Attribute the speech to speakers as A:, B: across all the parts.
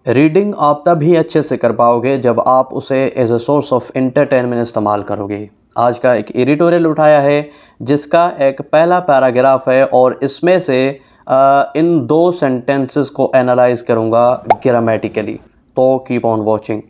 A: Reading आप तभी अच्छे से कर पाओगे जब आप उसे as a source of entertainment इस्तेमाल करोगे। आज का एक एडिटोरियल उठाया है जिसका एक पहला पैराग्राफ है और इसमें से इन दो सेंटेंसेस को एनालाइज करूँगा ग्रामेटिकली। तो कीप ऑन वॉचिंग।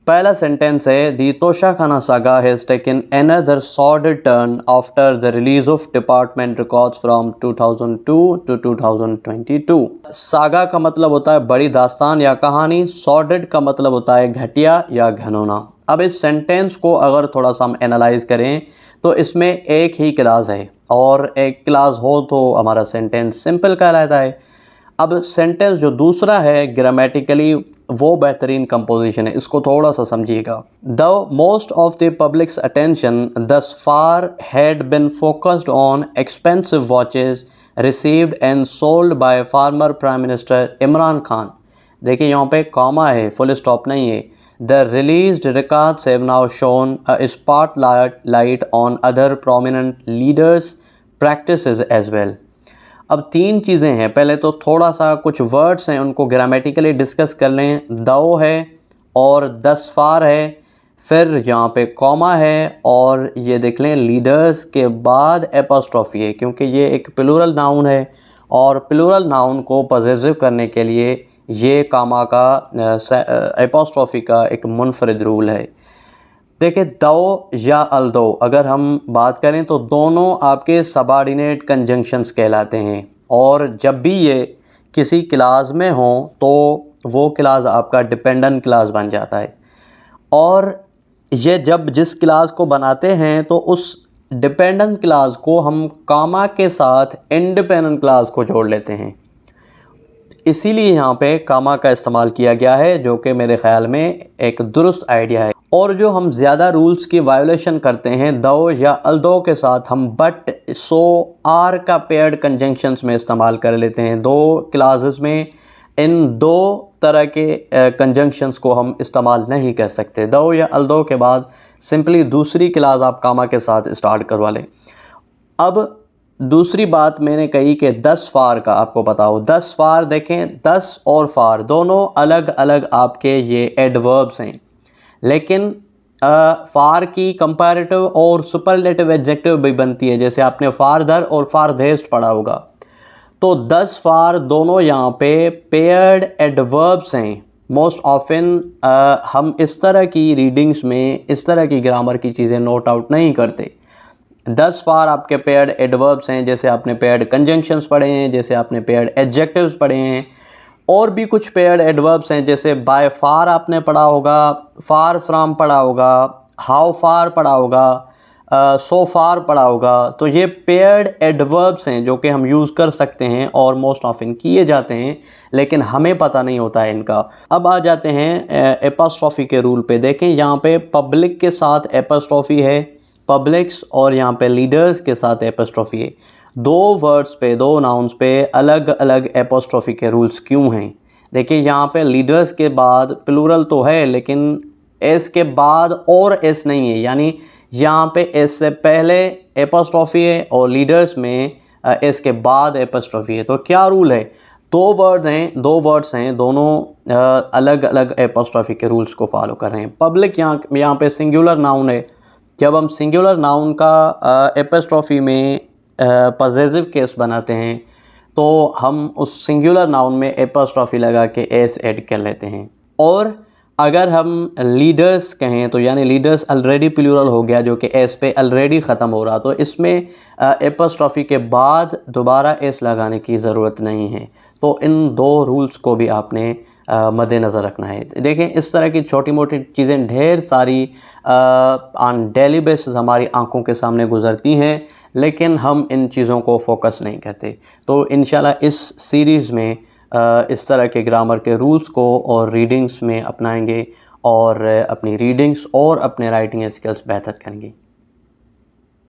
A: पहला सेंटेंस है the Toshakhana saga has taken another sordid turn after the release of department records from 2002 to 2022। Saga का मतलब होता है बड़ी दास्तान या कहानी, सॉर्डेड का मतलब होता है घटिया या घिनौना। अब इस सेंटेंस को अगर थोड़ा सा हम एनालाइज करें तो इसमें एक ही क्लास है और एक क्लास हो तो हमारा सेंटेंस सिंपल कहलाता है। अब सेंटेंस जो दूसरा है ग्रामेटिकली वो बेहतरीन कंपोजिशन है, इसको थोड़ा सा समझिएगा। The most of the public's attention thus far had been focused on expensive watches received and sold by former prime minister Imran Khan. देखिए यहाँ पे कॉमा है, फुल स्टॉप नहीं है। The released records have now shown a spotlight on other prominent leaders practices as well. अब तीन चीज़ें हैं, पहले तो थोड़ा सा कुछ वर्ड्स हैं उनको ग्रामेटिकली डिस्कस कर लें। दो है और दस फार है, फिर यहाँ पे कॉमा है और ये देख लें लीडर्स के बाद एपोस्ट्रोफी है क्योंकि ये एक प्लूरल नाउन है और प्लूरल नाउन को पॉजेसिव करने के लिए ये कॉमा का एपोस्ट्रोफी का एक मुनफरिद रूल है। देखिए दो या अल्दो अगर हम बात करें तो दोनों आपके सबऑर्डिनेट कंजंक्शंस कहलाते हैं और जब भी ये किसी क्लास में हो तो वो क्लास आपका डिपेंडेंट क्लास बन जाता है और ये जब जिस क्लास को बनाते हैं तो उस डिपेंडेंट क्लास को हम कॉमा के साथ इंडिपेंडेंट क्लास को जोड़ लेते हैं। इसीलिए यहाँ पे कॉमा का इस्तेमाल किया गया है जो कि मेरे ख़्याल में एक दुरुस्त आइडिया है। और जो हम ज़्यादा रूल्स की वायोलेशन करते हैं दो या अल्दो के साथ हम बट सो आर का पेयर्ड कंजंक्शंस में इस्तेमाल कर लेते हैं। दो क्लासेस में इन दो तरह के कंजंक्शंस को हम इस्तेमाल नहीं कर सकते। दो या अल्दो के बाद सिंपली दूसरी क्लास आप कॉमा के साथ स्टार्ट करवा लें। अब दूसरी बात मैंने कही कि 10 फार का आपको पता हो। 10 फार देखें, 10 और फार दोनों अलग अलग आपके ये एडवर्ब्स हैं, लेकिन फार की कंपैरेटिव और सुपरलेटिव एडजेक्टिव भी बनती है। जैसे आपने फारदर और फारदेस्ट पढ़ा होगा तो 10 फार दोनों यहाँ पे पेयर्ड एडवर्ब्स हैं। मोस्ट ऑफन हम इस तरह की रीडिंग्स में इस तरह की ग्रामर की चीज़ें नोट आउट नहीं करते। 10 फार आपके पेयर्ड एडवर्ब्स हैं, जैसे आपने पेयर्ड कंजंक्शंस पढ़े हैं, जैसे आपने पेयर्ड एडजेक्टिव्स पढ़े हैं और भी कुछ पेयर्ड एडवर्ब्स हैं जैसे बाय फार आपने पढ़ा होगा, फार फ्राम पढ़ा होगा, हाउ फार पढ़ा होगा, सो फार पढ़ा होगा। तो ये पेयर्ड एडवर्ब्स हैं जो कि हम यूज़ कर सकते हैं और मोस्ट ऑफन किए जाते हैं लेकिन हमें पता नहीं होता है इनका। अब आ जाते हैं एपोस्ट्रोफी के रूल पे। देखें यहाँ पे पब्लिक के साथ एपोस्ट्रोफी है, पब्लिक्स, और यहाँ पे लीडर्स के साथ एपोस्ट्रोफी है। दो वर्ड्स पे, दो नाउन्स पे अलग अलग एपोस्ट्रोफी के रूल्स क्यों हैं? देखिए यहाँ पे लीडर्स के बाद प्लूरल तो है लेकिन एस के बाद और एस नहीं है, यानी यहाँ पे एस से पहले एपोस्ट्रोफी है और लीडर्स में एस के बाद एपोस्ट्रोफी है। तो क्या रूल है? दो वर्ड्स हैं दोनों अलग अलग एपोस्ट्रोफी के रूल्स को फॉलो कर रहे हैं। पब्लिक यहाँ पे सिंगुलर नाउन है। जब हम सिंगुलर नाउन का एपोस्ट्रोफी में पॉजेसिव केस बनाते हैं तो हम उस सिंगुलर नाउन में एपोस्ट्रोफी लगा के एस ऐड कर लेते हैं। और अगर हम लीडर्स कहें तो यानी लीडर्स ऑलरेडी प्लूरल हो गया जो कि एस पे ऑलरेडी ख़त्म हो रहा, तो इसमें एपोस्ट्रोफी के बाद दोबारा एस लगाने की ज़रूरत नहीं है। तो इन दो रूल्स को भी आपने मद्देनज़र रखना है। देखें इस तरह की छोटी मोटी चीज़ें ढेर सारी ऑन डेली बेसिस हमारी आंखों के सामने गुजरती हैं लेकिन हम इन चीज़ों को फोकस नहीं करते। तो इंशाल्लाह इस सीरीज़ में इस तरह के ग्रामर के रूल्स को और रीडिंग्स में अपनाएंगे और अपनी रीडिंग्स और अपने राइटिंग स्किल्स बेहतर करेंगे।